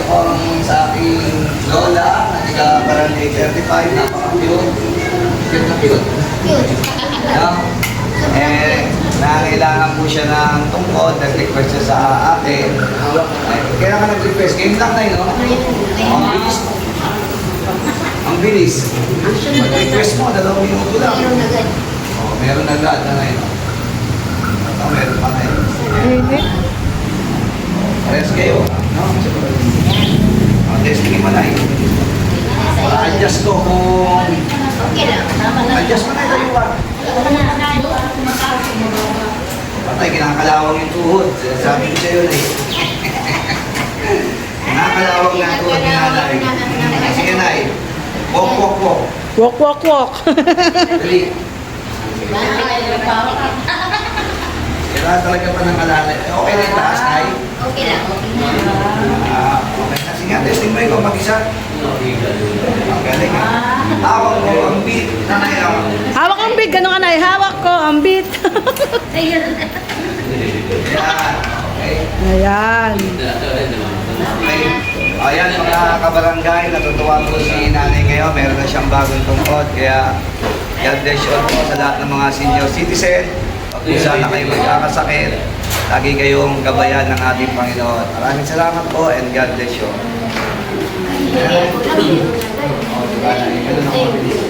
po sa aking lola, na tiga Barangay 35, napaka-cute. Cute na cute. No? Nangailangan po siya ng tungkod, nag-request siya sa akin. Kailan ka nag-request? Ngayon lang tayo, no? Ang bilis. Ang bilis. Mag-request mo, 2 minuto lang. Meron agad na ngayon. Meron pa ngayon. Rest kayo. No? Testingin mo na eh. Adjust ko kung... Okay lang, tama lang. Adjust mo na tayo pa. Patay, kinakalawang yung tuhod. Sabi ko sa'yo eh. Kinakalawang na ang tuhod ni nanay. Sige nay. Walk, walk, walk. Walk, walk, walk. Dali. Kailangan talaga pa ng alalay. Okay na yung taas, nay? Okay lang, okay lang. Okay na. Sige nga, testing mo ikaw mag-isa. Ang galing ha. Hawak mo ang beat. Nanay ako. Hawak ang beat. Gano'n ka na? Hawak ko ang beat. Yan. Okay. Ayan. Okay. Ayan mga kabarangay, natutuwa po si nanay ngayon. Meron na siyang bagong tungkod. Kaya God bless you all po sa lahat ng mga senior citizen. Kung sana kayo magkakasakit, lagi kayong gabayan ng ating Panginoon. Maraming salamat po and God bless you. Sige, kulang. Oh, diba? Ganun ang mabilis.